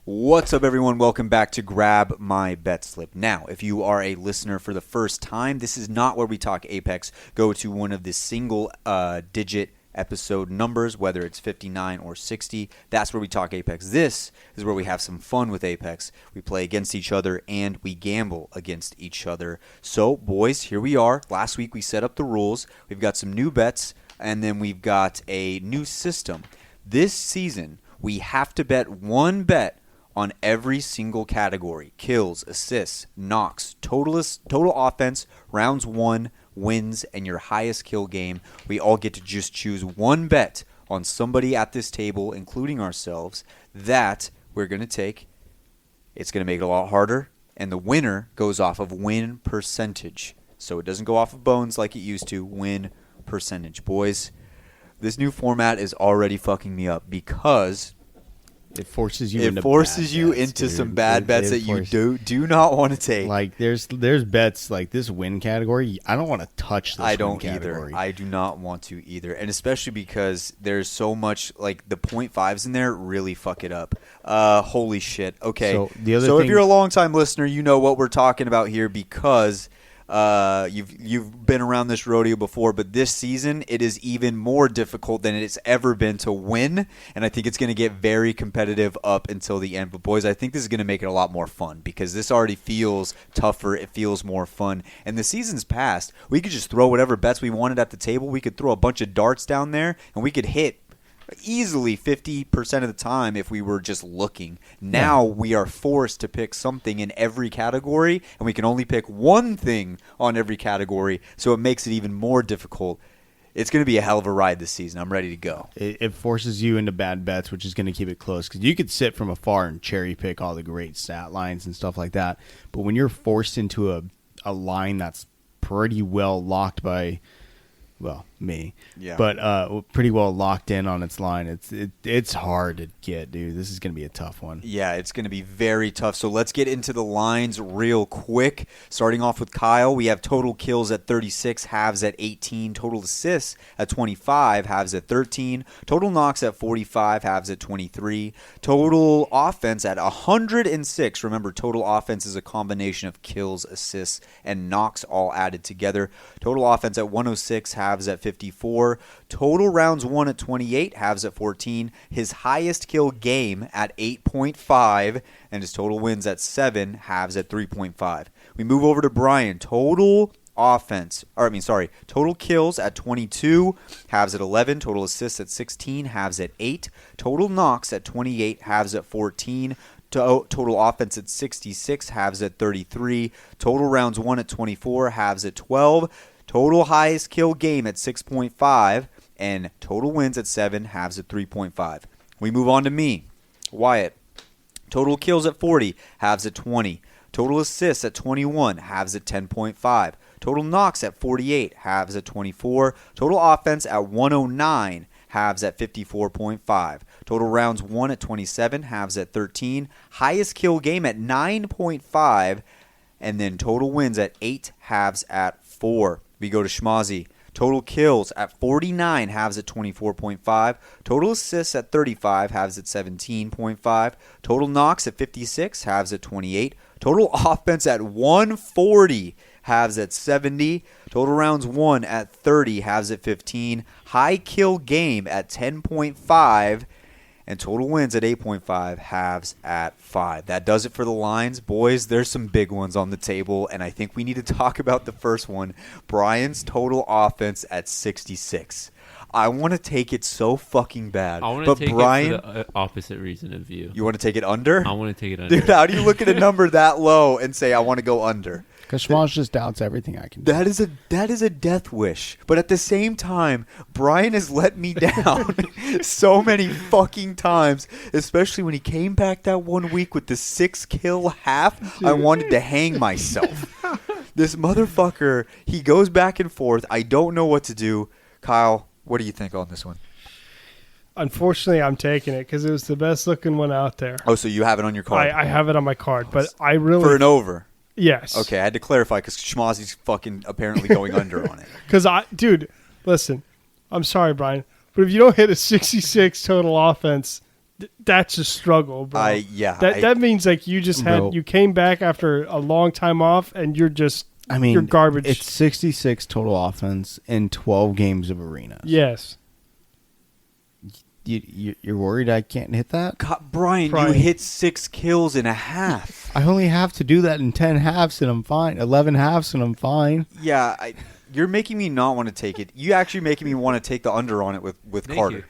What's up, everyone? Welcome back to Grab My Bet Slip. Now, if you are a listener for the first time, this is not where we talk Apex. Go to one of the single-digit episode numbers, whether it's 59 or 60. That's where we talk Apex. This is where we have some fun with Apex. We play against each other, and we gamble against each other. So, boys, here we are. Last week, we set up the rules. We've got some new bets, and then we've got a new system. This season, we have to bet one bet on every single category: kills, assists, knocks, total offense, rounds won, wins, and your highest kill game. We all get to just choose one bet on somebody at this table, including ourselves, that we're going to take. It's going to make it a lot harder, and the winner goes off of win percentage. So it doesn't go off of bones like it used to. Win percentage. Boys, this new format is already fucking me up because it forces you into some bad bets that you do not want to take. Like there's bets like this win category. I don't want to touch this. I don't either. I do not want to either, and especially because there's so much, like, the 0.5s in there really fuck it up. Holy shit. Okay. So if you're a long-time listener, you know what we're talking about here because you've been around this rodeo before, but this season it is even more difficult than it's ever been to win, and I think it's going to get very competitive up until the end. But boys, I think this is going to make it a lot more fun because this already feels tougher. It feels more fun. And the season's past, we could just throw whatever bets we wanted at the table. We could throw a bunch of darts down there, and we could hit easily 50% of the time if we were just looking. Now we are forced to pick something in every category, and we can only pick one thing on every category, so it makes it even more difficult. It's going to be a hell of a ride this season. I'm ready to go. It forces you into bad bets, which is going to keep it close, because you could sit from afar and cherry pick all the great stat lines and stuff like that, but when you're forced into a line that's pretty well locked by me. Yeah. But pretty well locked in on its line. It's hard to get, dude. This is going to be a tough one. Yeah, it's going to be very tough. So let's get into the lines real quick. Starting off with Kyle, we have total kills at 36, halves at 18, total assists at 25, halves at 13, total knocks at 45, halves at 23, total offense at 106. Remember, total offense is a combination of kills, assists, and knocks all added together. Total offense at 106, halves at 54, total rounds won at 28, halves at 14, his highest kill game at 8.5, and his total wins at 7, halves at 3.5. We move over to Bryan. Total kills at 22, halves at 11, total assists at 16, halves at 8, total knocks at 28, halves at 14, total offense at 66, halves at 33, total rounds won at 24, halves at 12, total highest kill game at 6.5, and total wins at 7, halves at 3.5. We move on to me, Wyatt. Total kills at 40, halves at 20. Total assists at 21, halves at 10.5. Total knocks at 48, halves at 24. Total offense at 109, halves at 54.5. Total rounds won at 27, halves at 13. Highest kill game at 9.5, and then total wins at 8, halves at 4. We go to Schmazzy. Total kills at 49, halves at 24.5. Total assists at 35, halves at 17.5. Total knocks at 56, halves at 28. Total offense at 140, halves at 70. Total rounds won at 30, halves at 15. High kill game at 10.5. And total wins at 8.5, halves at 5. That does it for the lines. Boys, there's some big ones on the table, and I think we need to talk about the first one. Bryan's total offense at 66. I want to take it so fucking bad. I want to take Bryan, it for the opposite reason of you. You want to take it under? I want to take it under. Dude, how do you look at a number that low and say, I want to go under? Because Schmaz just doubts everything I can do. That is a death wish. But at the same time, Bryan has let me down so many fucking times, especially when he came back that one week with the 6-kill half. I wanted to hang myself. This motherfucker, he goes back and forth. I don't know what to do. Kyle, what do you think on this one? Unfortunately, I'm taking it because it was the best looking one out there. Oh, so you have it on your card? I have it on my card, but I really... For an over? Yes. Okay, I had to clarify because Schmazzy's fucking apparently going under on it. Because dude, listen, I'm sorry, Bryan, but if you don't hit a 66 total offense, That's a struggle, bro. That means like you just you came back after a long time off, and you're just you're garbage. It's 66 total offense in 12 games of arena. Yes. You're worried I can't hit that? God, Bryan, you hit 6 kills in a half. I only have to do that in 10 halves and I'm fine. 11 halves and I'm fine. Yeah, you're making me not want to take it. You actually making me want to take the under on it with Carter.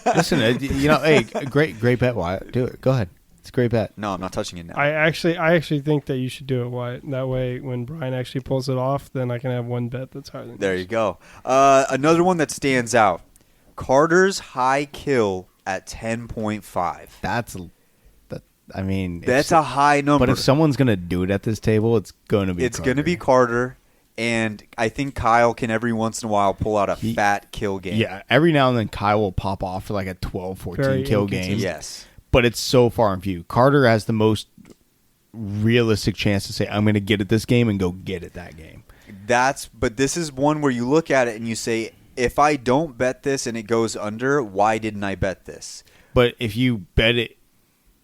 Listen, hey, great bet, Wyatt. Do it. Go ahead. It's a great bet. No, I'm not touching it now. I actually think that you should do it, Wyatt. That way, when Bryan actually pulls it off, then I can have one bet that's higher than There you go. Another one that stands out. Carter's high kill at 10.5. That's a high number. But if someone's going to do it at this table, it's going to be It's going to be Carter, and I think Kyle can every once in a while pull out a fat kill game. Yeah, every now and then Kyle will pop off for like a 12, 14 kill game. Yes. But it's so far in view. Carter has the most realistic chance to say, I'm going to get it this game and go get it that game. But this is one where you look at it and you say, if I don't bet this and it goes under, why didn't I bet this? But if you bet it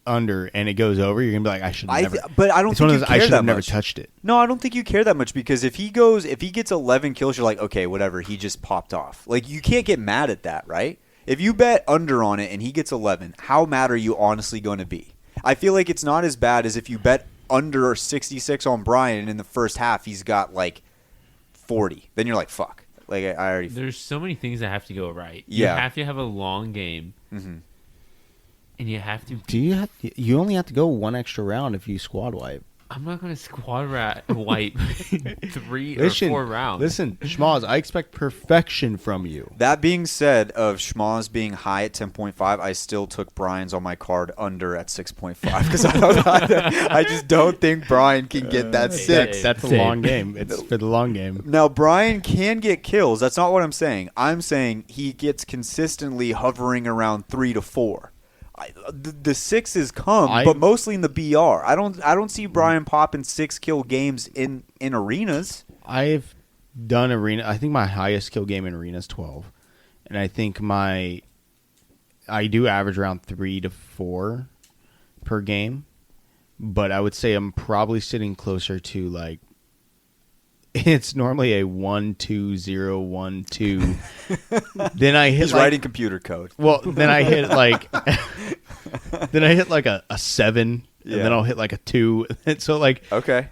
under and it goes over, you're gonna be like, I should never. But I don't think you care that much. I should have never touched it. No, I don't think you care that much because if he gets 11 kills, you're like, okay, whatever. He just popped off. Like you can't get mad at that, right? If you bet under on it and he gets 11, how mad are you honestly going to be? I feel like it's not as bad as if you bet under 66 on Bryan and in the first half he's got like 40. Then you're like, fuck. Like I already. There's so many things that have to go right. Yeah. You have to have a long game, and you have to. You only have to go one extra round if you squad wipe. I'm not going to squad wipe 3 or 4 rounds. Listen, Schmaz, I expect perfection from you. That being said, of Schmaz being high at 10.5, I still took Bryan's on my card under at 6.5 because I just don't think Bryan can get that 6. That's a long game. It's for the long game. Now, Bryan can get kills. That's not what I'm saying. I'm saying he gets consistently hovering around 3 to 4. The 6s come, but mostly in the BR. I don't see Bryan popping 6 kill games in arenas. I've done arena. I think my highest kill game in arena is 12, and I think I do average around 3 to 4 per game. But I would say I'm probably sitting closer to like. It's normally a 1-2-0-1-2. Then I hit. He's writing computer code. Well, then I hit like. Then I hit like a 7, and then I'll hit like a 2. And so like okay,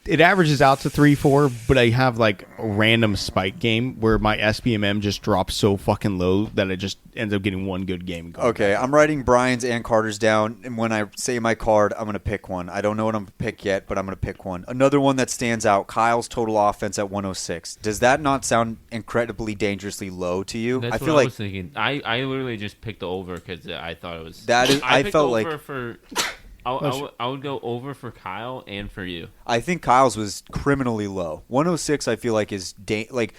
it averages out to 3-4, but I have like a random spike game where my SPMM just drops so fucking low that it just ends up getting one good game. Okay, I'm writing Bryan's and Carter's down, and when I say my card, I'm going to pick one. I don't know what I'm going to pick yet, but I'm going to pick one. Another one that stands out, Kyle's total offense at 106. Does that not sound incredibly dangerously low to you? That's what I was thinking. I literally just picked the over because I thought it was... I felt like... I would go over for Kyle and for you. I think Kyle's was criminally low. 106 I feel like is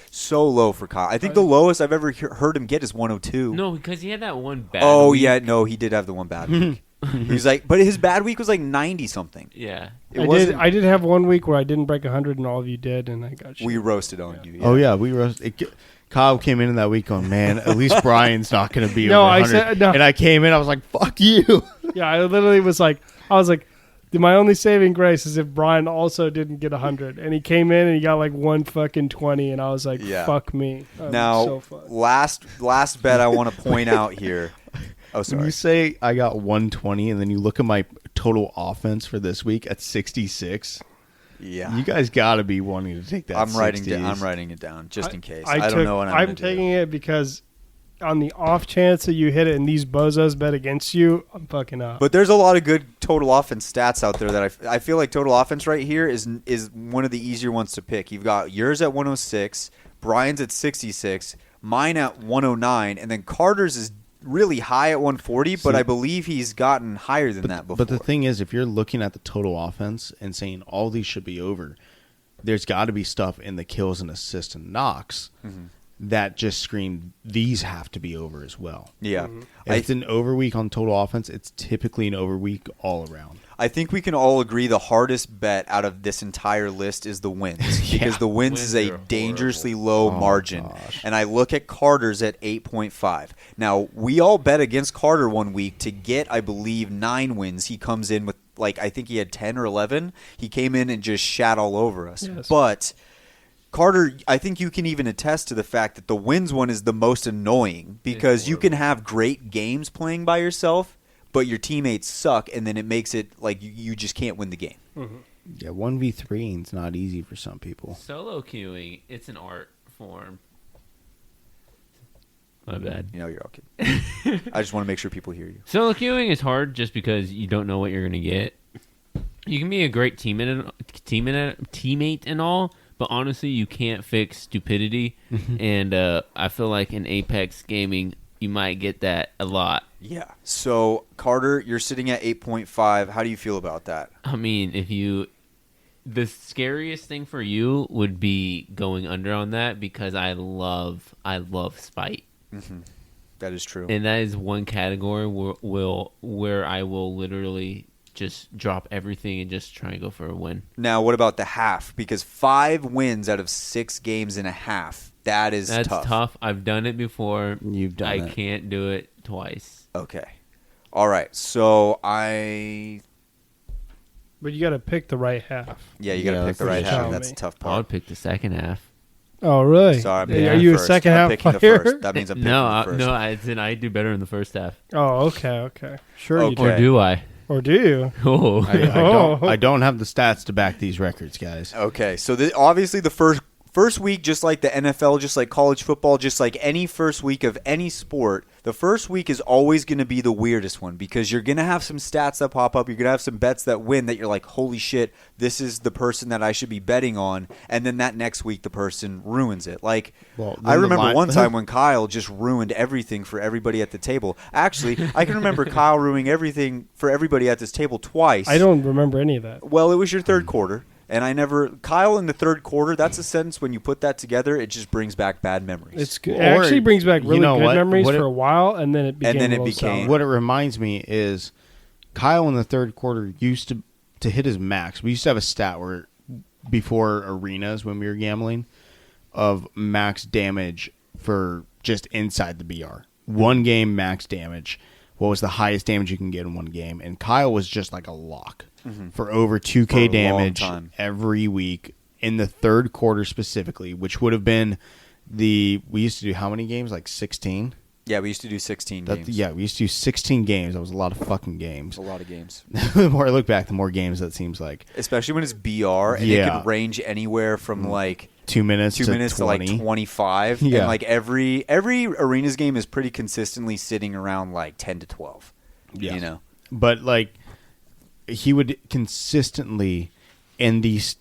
so low for Kyle. I think the lowest I've ever heard him get is 102. No, because he had that one bad week. Yeah, no, he did have the one bad week. He's like, but his bad week was like 90 something. Yeah. I did have one week where I didn't break 100 and all of you did, and I got you. We roasted on you. Yeah. Oh yeah, we roasted. Kyle came in that week going, man, at least Bryan's not going to be over 100. I said, no. And I came in, I was like, fuck you. Yeah, I literally was like, my only saving grace is if Bryan also didn't get 100. And he came in and he got like 120, and I was like, fuck me. Now, last bet I want to point out here. Oh, sorry. When you say I got 120 and then you look at my total offense for this week at 66, yeah, you guys got to be wanting to take that. I'm writing it down just in case. I don't know what I'm taking it because on the off chance that you hit it and these bozos bet against you, I'm fucking up. But there's a lot of good total offense stats out there that I feel like total offense right here is one of the easier ones to pick. You've got yours at 106, Bryan's at 66, mine at 109, and then Carter's is really high at 140, but I believe he's gotten higher than that before. But the thing is, if you're looking at the total offense and saying all these should be over, there's got to be stuff in the kills and assists and knocks that just screamed, these have to be over as well. Yeah. If it's an over week on total offense, it's typically an over week all around. I think we can all agree the hardest bet out of this entire list is the wins. Because the wins is a dangerously low margin. Gosh. And I look at Carter's at 8.5. Now, we all bet against Carter one week to get, I believe, 9 wins. He comes in with, like, I think he had 10 or 11. He came in and just shat all over us. Yes. But Carter, I think you can even attest to the fact that the wins one is the most annoying because you can have great games playing by yourself, but your teammates suck, and then it makes it like you just can't win the game. Mm-hmm. Yeah, 1v3 is not easy for some people. Solo queuing, it's an art form. My bad. You know, you're okay. I just want to make sure people hear you. Solo queuing is hard just because you don't know what you're going to get. You can be a great teammate and all, but honestly, you can't fix stupidity. And I feel like in Apex gaming, you might get that a lot. Yeah. So, Carter, you're sitting at 8.5. How do you feel about that? I mean, the scariest thing for you would be going under on that because I love spite. Mm-hmm. That is true. And that is one category where I will literally just drop everything and just try and go for a win. Now, what about the half? Because 5 wins out of 6 games and a half. That's tough. That's tough. I've done it before. You've done it. I can't do it twice. Okay. All right. So But you got to pick the right half. Yeah, you got to pick the right half. sure. That's a tough I part. would pick the second half. Oh, really? Sorry, I'm Are picking you the a first. second I'm half picking the player? first. That means I'm picking the first. I do better in the first half. Oh, okay. Sure you do. Or do I? Or do you? Oh. I don't have the stats to back these records, guys. Okay, so obviously the first week, just like the NFL, just like college football, just like any first week of any sport, the first week is always going to be the weirdest one because you're going to have some stats that pop up. You're going to have some bets that win that you're like, holy shit, this is the person that I should be betting on. And then that next week, the person ruins it. Like, I remember one time when Kyle just ruined everything for everybody at the table. Actually, I can remember Kyle ruining everything for everybody at this table twice. I don't remember any of that. Well, it was your third quarter. And Kyle in the third quarter, that's a sentence when you put that together, it just brings back bad memories. It actually brings back really good memories for a while, and then it became What it reminds me is Kyle in the third quarter used to hit his max. We used to have a stat where before arenas when we were gambling of max damage for just inside the BR. One game max damage. What was the highest damage you can get in one game? And Kyle was just like a lock. For over 2K damage every week in the third quarter specifically, which would have been we used to do how many games? Like 16? Yeah, we used to do 16 games. Yeah, we used to do 16 games. That was a lot of fucking games. A lot of games. The more I look back, the more games that seems like. Especially when it's BR, and it could range anywhere from like 2 minutes to like 25. Yeah. And like every arenas game is pretty consistently sitting around like 10 to 12. Yeah. You know? But like he would consistently in these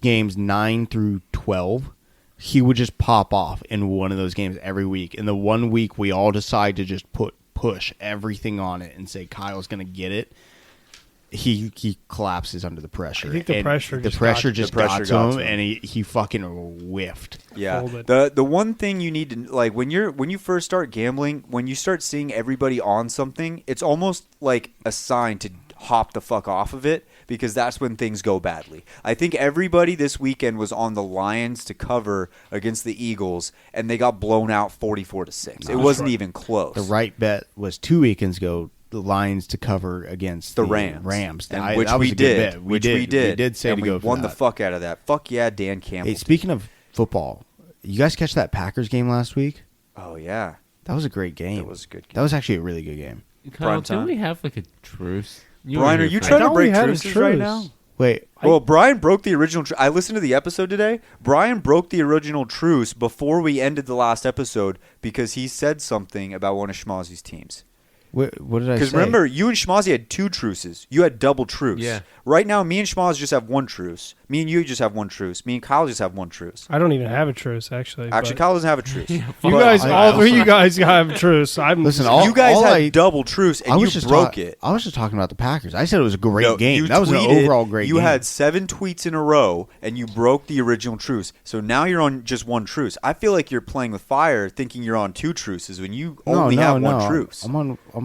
games 9 through 12, he would just pop off in one of those games every week. And the one week we all decide to just push everything on it and say Kyle's going to get it. He collapses under the pressure. I think the pressure just got to him, and he fucking whiffed. Yeah. The one thing you need to like when you first start gambling, when you start seeing everybody on something, it's almost like a sign to hop the fuck off of it because that's when things go badly. I think everybody this weekend was on the Lions to cover against the Eagles, and they got blown out 44-6. It wasn't even close. The right bet was 2 weekends ago. The Lions to cover against the Rams, which we did. We did say and to go. We won the fuck out of that. Fuck yeah, Dan Campbell. Hey, speaking of football, you guys catch that Packers game last week? Oh yeah, that was a great game. It was a good game. That was actually a really good game. Kyle, don't we have like a truce? Brian, are you trying to break truces right now? Wait. Well, Brian broke the original. I listened to the episode today. Brian broke the original truce before we ended the last episode because he said something about one of Schmozzy's teams. What did I say? Because remember, you and Schmozzy had 2 truces. You had double truce. Yeah. Right now, me and Schmoz just have 1 truce. Me and you just have 1 truce. Me and Kyle just have 1 truce. I don't even have a truce, actually. Actually, Kyle doesn't have a truce. You guys, all 3 of you guys have a truce. Listen, you guys had double truce, and you broke it. I was just talking about the Packers. I said it was a great game. You that was an overall great game. You had 7 tweets in a row, and you broke the original truce. So now you're on just 1 truce. I feel like you're playing with fire, thinking you're on 2 truces when you only have 1 truce. I'm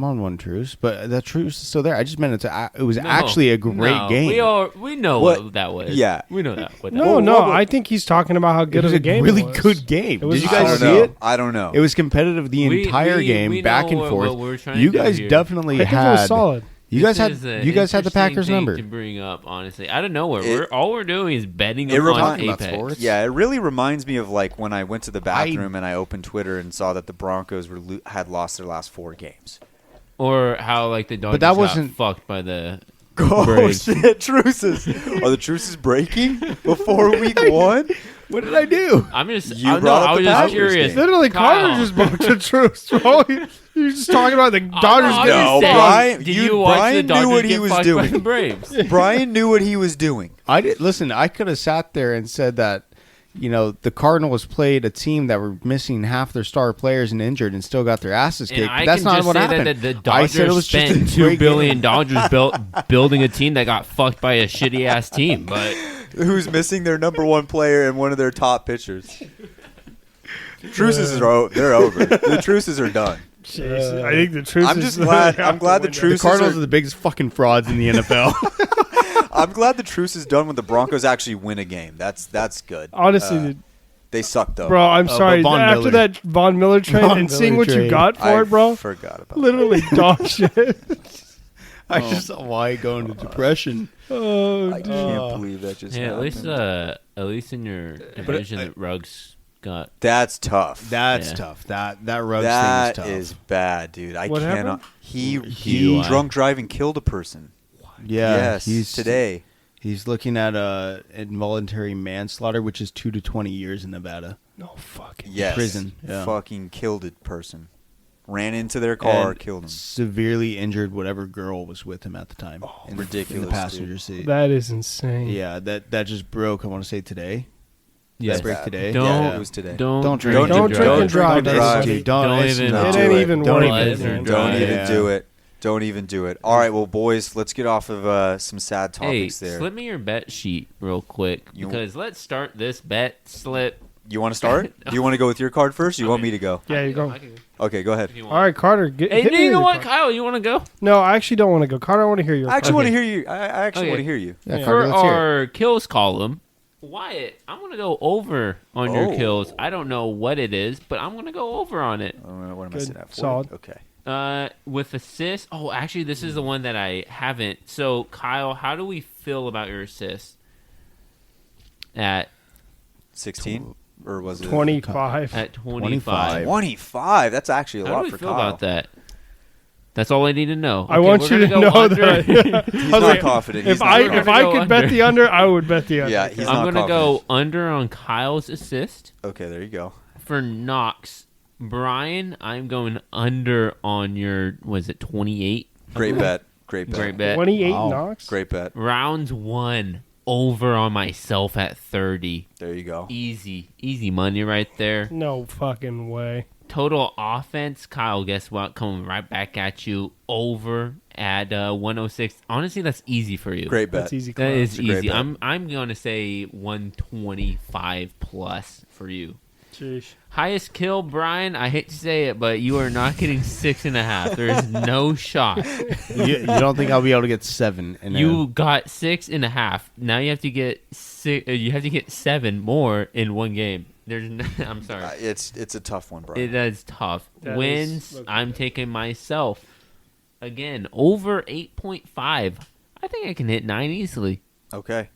on 1 truce, but that truce is still there. I just meant it was actually a great game. We know what that was. Yeah, we know that. No, I think he's talking about how good of a game really it was. good game. Did you I guys don't see know. it? I don't know. It was competitive the entire game, back and forth. You guys definitely I think it was solid. You guys had the Packers number. To bring up, honestly, out of nowhere, all we're doing is betting on Apex. Yeah, it really reminds me of like when I went to the bathroom and I opened Twitter and saw that the Broncos had lost their last 4 games. Or how like the Dodgers got fucked by the Braves. Shit, truces. Are the truces breaking before week 1? What did I do? I'm just. You I brought up was the just Packers curious. game. Literally, Kyle. Carter just broke the truce, bro. You're just talking about the Dodgers I'm getting just No, saying, Brian- did you watch Brian the knew Dodgers what he get was fucked doing. by the Braves? Brian knew what he was doing. I did listen. I could have sat there and said that, the Cardinals played a team that were missing half their star players and injured and still got their asses kicked. And But that's not what happened. That the I said it Dodgers was just a spent $2 great billion game. building a team that got fucked by a shitty ass team. But Who's missing their number 1 player and one of their top pitchers? Truces they're over. The truces are done. Jeez, I think the truce. I'm just glad. I'm glad the The truces Cardinals are are. the biggest fucking frauds in the NFL. I'm glad the truce is done when the Broncos actually win a game. That's good. Honestly, They suck though. bro, I'm sorry. Von After Miller. that Von Miller trade Von and seeing Miller what you trade. got for I it, bro, forgot about literally dog shit. I just saw why go into depression. Oh, that. I dude. can't believe that just yeah, happened. at least in your division, the Rugs got. That's tough. That's Yeah. tough. That Ruggs That thing is is tough. bad, dude. I What cannot. happened? He DUI. drunk driving killed a person. Yeah, yes, today. He's looking at involuntary manslaughter, which is 2 to 20 years in Nevada. No fucking. Yes, Prison, yeah. Fucking killed a person. Ran into their car, And killed him. Severely injured whatever girl was with him at the time. In the ridiculous, passenger seat. That is insane. Yeah, that just broke. I want to say today. Yeah, That break today. Don't, Yeah, it was today. Don't drink. drink. Don't drink and drive. Don't Don't drive. Don't even- It It do ain't it. even Don't worth even- it, man. Don't even Yeah. do it. Don't even do it. All right, well, boys, let's get off of some sad Hey, topics there. slip me your bet sheet real quick because let's start this bet slip. You want to start? Do you want to go with your card first? Or you want me to go? Yeah, you go. Okay, go ahead. If you All want. right, Carter. Get, Hey, hit me you with know your what, card. Kyle? You want to go? No, I actually don't want to go. Carter, I want to hear your. I actually card. want to hear you. I actually Okay. want to hear you. Yeah, For Carter, let's hear it. our kills column, Wyatt, I'm going to go over on your Oh. kills. I don't know what it is, but I'm going to go over on it. What am I Good. saying that for? Solid. Okay. With assists. Oh, actually, this is the one that I haven't. So, Kyle, how do we feel about your assists? At 16? Or was it? 25. at 25. 25. That's actually a How lot do we for feel Kyle. about that? That's all I need to know. I Okay, want we're you to gonna go know under. that. He's I was not like, confident. If He's not I confident. if I Go could bet under. the under, I would bet the under. Yeah, he's I'm not going to confident. go under on Kyle's assist. Okay, there you go. For Knox. Brian, I'm going under on your, was it 28? Great bet. Great bet. Great bet. 28 Wow. knocks. Great bet. Rounds 1, over on myself at 30. There you go. Easy money right there. No fucking way. Total offense, Kyle, guess what? Coming right back at you, over at 106. Honestly, that's easy for you. Great bet. That's easy. That Clown. is a great easy. bet. I'm going to say 125 plus for you. Sheesh. Highest kill, Brian. I hate to say it, but you are not getting 6.5. There is no shot. You don't think I'll be able to get 7? You got 6.5. Now you have to get 6. You have to get 7 more in one game. There's no, I'm sorry. It's a tough one, bro. It is tough. That Wins. is- I'm taking myself again over 8.5. I think I can hit 9 easily. Okay.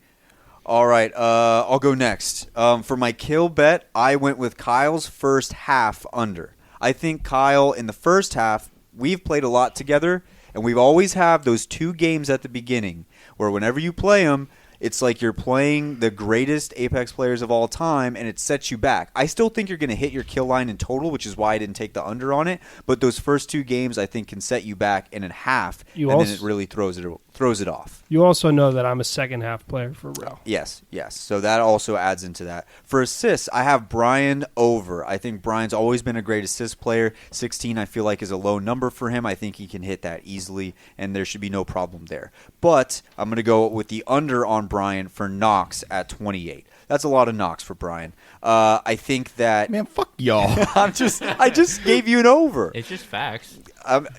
All right. I'll go next. For my kill bet, I went with Kyle's first half under. I think Kyle, in the first half, we've played a lot together, and we've always have those 2 games at the beginning where whenever you play them, it's like you're playing the greatest Apex players of all time, and it sets you back. I still think you're going to hit your kill line in total, which is why I didn't take the under on it. But those first 2 games, I think, can set you back in half, then it really throws it off. You also know that I'm a second half player for real. Yes. So that also adds into that. For assists, I have Bryan over. I think Bryan's always been a great assist player. 16, I feel like, is a low number for him. I think he can hit that easily, and there should be no problem there. But I'm going to go with the under on Bryan for knocks at 28. That's a lot of knocks for Bryan. I think that... Man, fuck y'all. I just gave you an over. It's just facts.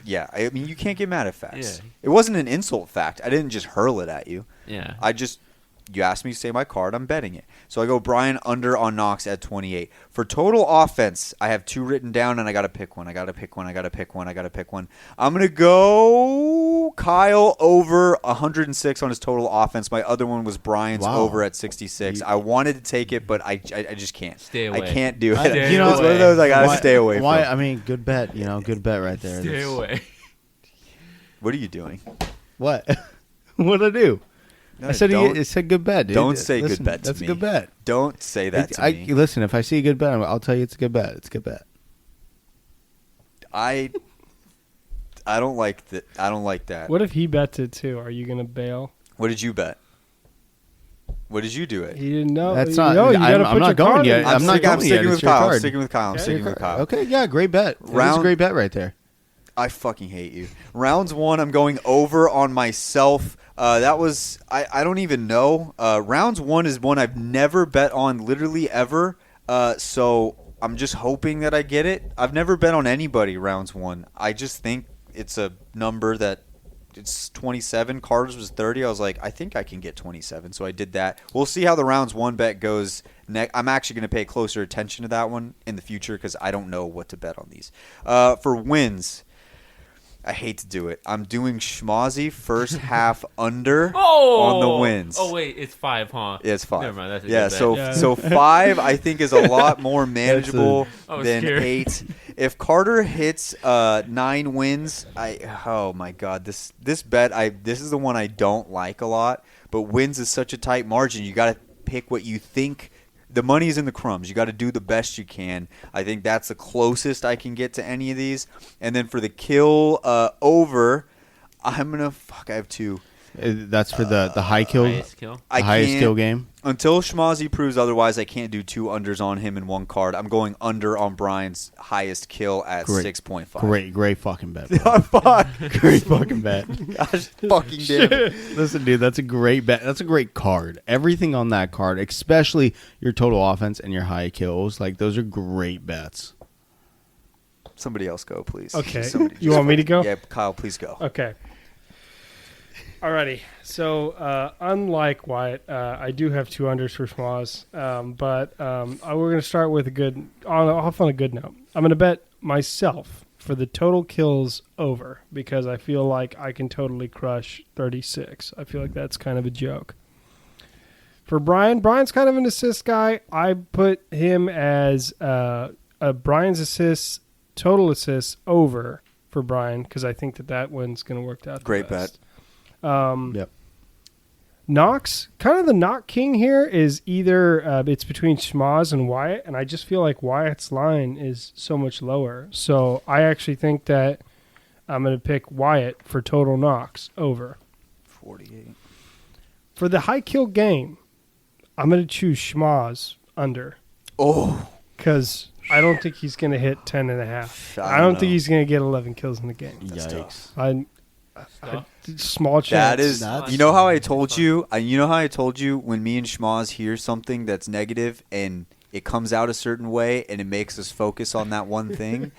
Yeah, I mean, you can't get mad at facts. Yeah. It wasn't an insult fact. I didn't just hurl it at you. Yeah. You asked me to say my card, I'm betting it. So I go Bryan under on knocks at 28. For total offense, I have 2 written down, and I got to pick one. I'm going to go Kyle over 106 on his total offense. My other one was Bryan's over at 66. I wanted to take it, but I just can't. Stay away. I can't do it. Stay It's one of those I got to stay away from. I mean, good bet. Good bet right there. Stay away. What are you doing? What? What'd I do? No, I said it said good bet, dude. Don't say Listen, good bet to that's me. a good bet. Don't say that to me. Listen, if I see a good bet, I'll tell you it's a good bet. It's a good bet. I don't like that. I don't like that. What if he bets it too? Are you going to bail? What did you bet? What did you do it? He didn't know. That's not. No, you gotta I'm put not your going card yet. in. I'm not going sticking yet. with It's your Kyle. I'm card. sticking with Kyle. I'm sticking with Kyle. Okay, yeah, great bet. That's a great bet right there. I fucking hate you. Rounds 1, I'm going over on myself. That was I don't even know. Rounds 1 is one I've never bet on, literally ever. So I'm just hoping that I get it. I've never bet on anybody rounds 1. I just think it's a number that it's 27. Carter's was 30. I was like, I think I can get 27. So I did that. We'll see how the rounds 1 bet goes. I'm actually going to pay closer attention to that one in the future because I don't know what to bet on these. For wins, I hate to do it. I'm doing Schmozzy first half under on the wins. Oh, wait. It's 5, huh? Yeah, it's 5. Never mind. That's a good bet. So 5 I think is a lot more manageable than scared. 8. If Carter hits 9 wins, oh my god, this bet this is the one I don't like a lot. But wins is such a tight margin. You got to pick what you think. The money is in the crumbs. You got to do the best you can. I think that's the closest I can get to any of these. And then for the kill over, I'm gonna I have 2. That's for the high kill, Highest kill. the highest kill game. Until Schmozzy proves otherwise, I can't do 2 unders on him in one card. I'm going under on Bryan's highest kill at 6.5. Great fucking bet. Fuck. Great fucking bet. Gosh, fucking damn it. Listen, dude, that's a great bet. That's a great card. Everything on that card, especially your total offense and your high kills, like those are great bets. Somebody else go, please. Okay. You want me to go? Yeah, Kyle, please go. Okay. Alrighty. So, unlike Wyatt, I do have 2 unders for Schmoz, but we're going to start with off on a good note. I'm going to bet myself for the total kills over because I feel like I can totally crush 36. I feel like that's kind of a joke. For Bryan's kind of an assist guy. I put him as Bryan's total assists over for Bryan because I think that one's going to work out. Great bet. Yep. Knox, kind of the knock king here is either it's between Schmoz and Wyatt, and I just feel like Wyatt's line is so much lower. So I actually think that I'm going to pick Wyatt for total knocks over. 48. For the high kill game, I'm going to choose Schmoz under. Oh. Because I don't think he's going to hit 10.5. I don't think he's going to get 11 kills in the game. Yikes. Small chance. That is, you know how I told you? When me and Schmoz hear something that's negative and it comes out a certain way and it makes us focus on that one thing?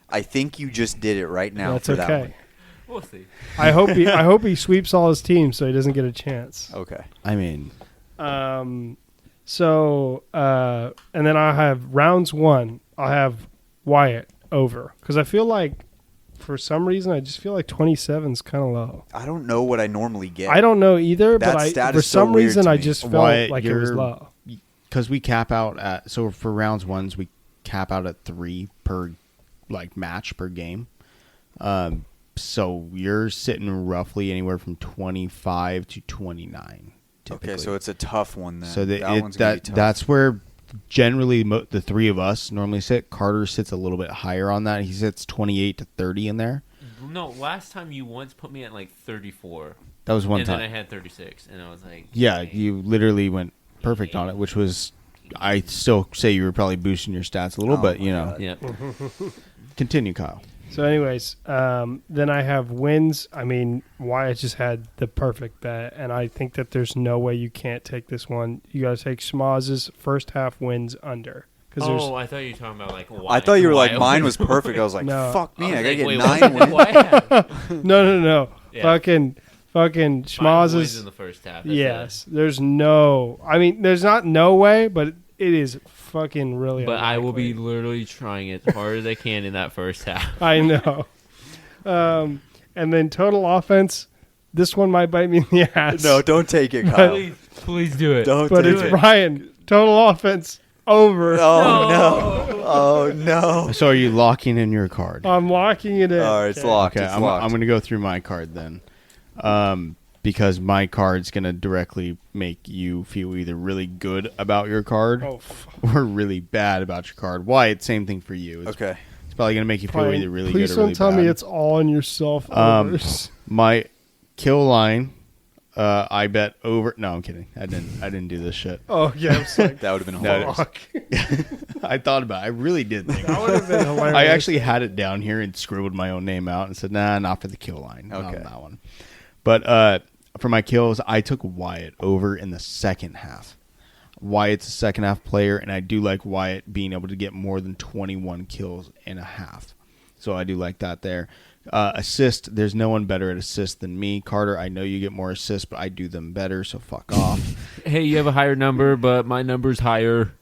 I think you just did it right now. That's for okay. that one. We'll see. I hope he sweeps all his teams so he doesn't get a chance. Okay. I mean, So, and then I have rounds 1. I'll have Wyatt over because I feel like for some reason I just feel like 27 is kind of low. I don't know what I normally get. I don't know either, That but stat for is so some weird reason to I me. just felt Wyatt, like it was low. because we cap out at for rounds 1s we cap out at 3 per match per game. So you're sitting roughly anywhere from 25 to 29 typically. Okay, so it's a tough one then. So that one's gonna be tough. that's where generally the three of us normally sit. Carter sits a little bit higher on that. He sits 28 to 30 in there. No, last time you once put me at like 34. That was one and time. then I had 36, and I was like, Yeah, dang. you literally went perfect on it, which was, I still say you were probably boosting your stats a little, but you know. God. Yeah. Continue, Kyle. So, anyways, then I have wins. I mean, Wyatt just had the perfect bet, and I think that there's no way you can't take this one. You got to take Schmoz's first half wins under. Oh, I thought you were talking about like. I thought you were like, mine was perfect. I was like, No. fuck me, I gotta get wait, 9 wins. No. Yeah. Fucking Mine wins Schmoz's. in the first half. That's Yes, there's no. I mean, there's not no way, but it is fucking really. But I will be unlikely. literally trying as hard as I can in that first half. I know. And then total offense. This one might bite me in the ass. No, don't take it, Kyle. Please do it. Don't but take it's it. Bryan. Total offense over. Oh no! Oh no! So are you locking in your card? I'm locking it in. All right, it's locked. Okay, It's I'm locked. going to go through my card then. Because my card's going to directly make you feel either really good about your card Oh, fuck. or really bad about your card. Wyatt, same thing for you. Okay. It's probably going to make you feel Bryan, either really please good or don't really tell bad. me it's all on yourself. My kill line, I bet over. No, I'm kidding. I didn't do this shit. Oh yeah, I'm like, That would have been No, hilarious. fuck. I thought about it. I really did think That would have been hilarious. I actually had it down here and scribbled my own name out and said, nah, not for the kill line. Not Okay. on that one. But for my kills, I took Wyatt over in the second half. Wyatt's a second half player, and I do like Wyatt being able to get more than 21 kills in a half. So I do like that there. Assist, there's no one better at assist than me. Carter, I know you get more assists, but I do them better, so fuck off. Hey, you have a higher number, but my number's higher.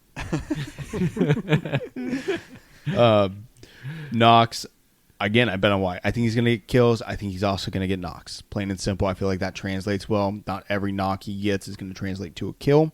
Knox, again, I bet on Wyatt. I think he's going to get kills. I think he's also going to get knocks. Plain and simple. I feel like that translates well. Not every knock he gets is going to translate to a kill.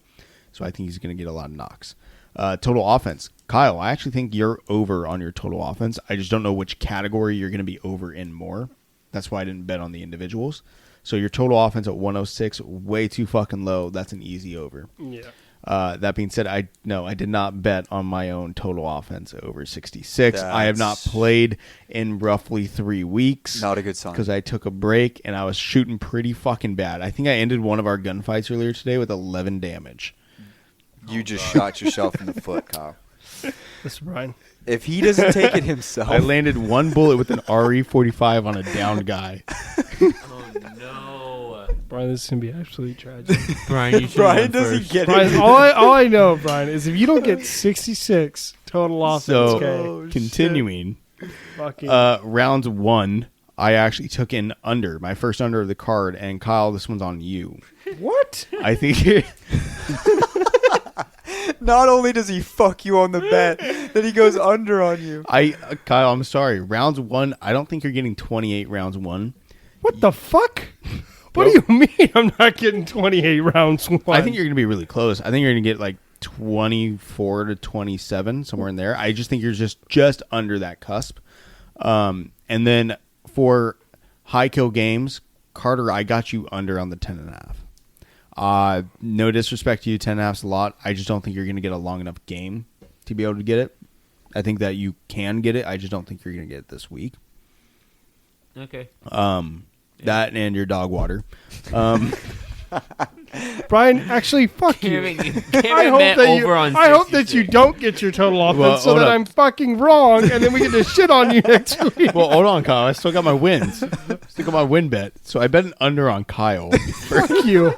So I think he's going to get a lot of knocks. Total offense. Kyle, I actually think you're over on your total offense. I just don't know which category you're going to be over in more. That's why I didn't bet on the individuals. So your total offense at 106, way too fucking low. That's an easy over. Yeah. That being said, I did not bet on my own total offense over 66. I have not That's played in roughly 3 weeks. Not a good sign. Because I took a break and I was shooting pretty fucking bad. I think I ended one of our gunfights earlier today with 11 damage. You just shot yourself in the foot, Kyle. Mr. Bryan. If he doesn't take it himself, I landed one bullet with an RE45 on a down guy. Oh, no. Bryan, this is gonna be absolutely tragic. Brian, you should Brian doesn't get Bryan, it. all I know, Bryan, is if you don't get 66 total offense, So, okay, continuing. fucking Rounds 1, I actually took in under, my first under of the card. And Kyle, this one's on you. what? I think... Not only does he fuck you on the bet, then he goes under on you. Kyle, I'm sorry. Rounds 1, I don't think you're getting 28 rounds 1. What the fuck? What do you mean I'm not getting 28 rounds one? I think you're going to be really close. I think you're going to get like 24 to 27, somewhere in there. I just think you're just under that cusp. And then for high kill games, Carter, I got you under on the 10.5. No disrespect to you, 10.5's a lot. I just don't think you're going to get a long enough game to be able to get it. I think that you can get it. I just don't think you're going to get it this week. Okay. That and your dog water. Bryan, actually, fuck you. I hope that you don't get your total offense Well, so hold that up. I'm fucking wrong, and then we get to shit on you next week. Well, hold on, Kyle. I still got my wins. Still got my win bet. So I bet an under on Kyle. Fuck you.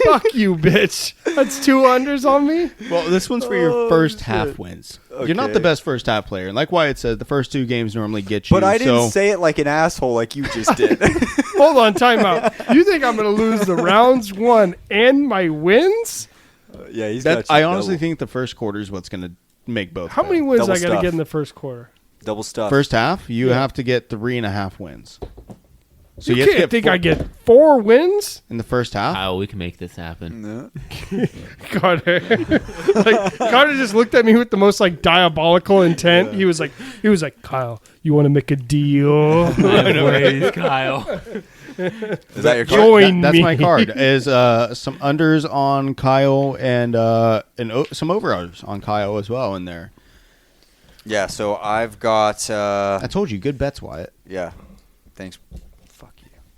Fuck you, bitch. That's 2 unders on me? Well, this one's for your first half wins. You're not the Okay. best first half player. And like Wyatt said, the first 2 games normally get you. But I didn't so say it like an asshole like you just did. Hold on, time out. You think I'm going to lose the rounds 1 and my wins? Yeah, he's got that, you I honestly double, think the first quarter is what's going to make both. How many better. wins Double I got to stuff. get in the first quarter? double stuff. First half, you Yeah. have to get 3.5 wins. So you have to can't get think four- I get 4 wins? in the first half. Kyle, we can make this happen. No. Carter. Carter just looked at me with the most like diabolical intent. He was like, Kyle, you want to make a deal? Anyways, Kyle. Is that your card? Join That's me. my card. Is some unders on Kyle and some overs on Kyle as well in there. Yeah, so I've got I told you, good bets, Wyatt. yeah. Thanks. Fuck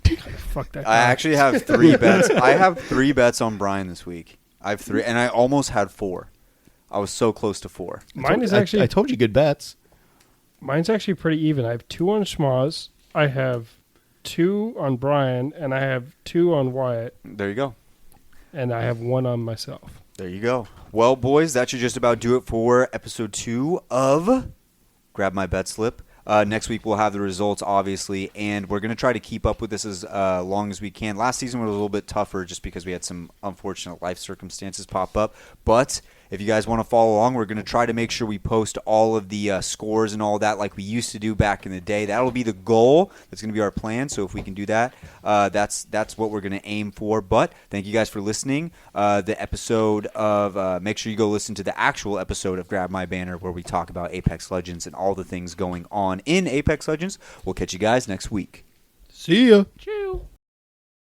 you. Fuck that. I guy. actually have 3 bets. I have 3 bets on Bryan this week. I have 3 and I almost had 4. I was so close to 4. Mine is actually I told you good bets. mine's actually pretty even. I have 2 on Schmaz. I have 2 on Bryan, and I have 2 on Wyatt, There you go. and I have 1 on myself. There you go. Well, boys, that should just about do it for episode 2 of Grab My Bet Slip. Next week we'll have the results, obviously, and we're going to try to keep up with this as long as we can. Last season was a little bit tougher just because we had some unfortunate life circumstances pop up. But if you guys want to follow along, we're going to try to make sure we post all of the scores and all that like we used to do back in the day. That'll be the goal. That's going to be our plan. So if we can do that, that's what we're going to aim for. But thank you guys for listening. The episode of make sure you go listen to the actual episode of Grab My Banner where we talk about Apex Legends and all the things going on in Apex Legends. We'll catch you guys next week. See ya. Chew.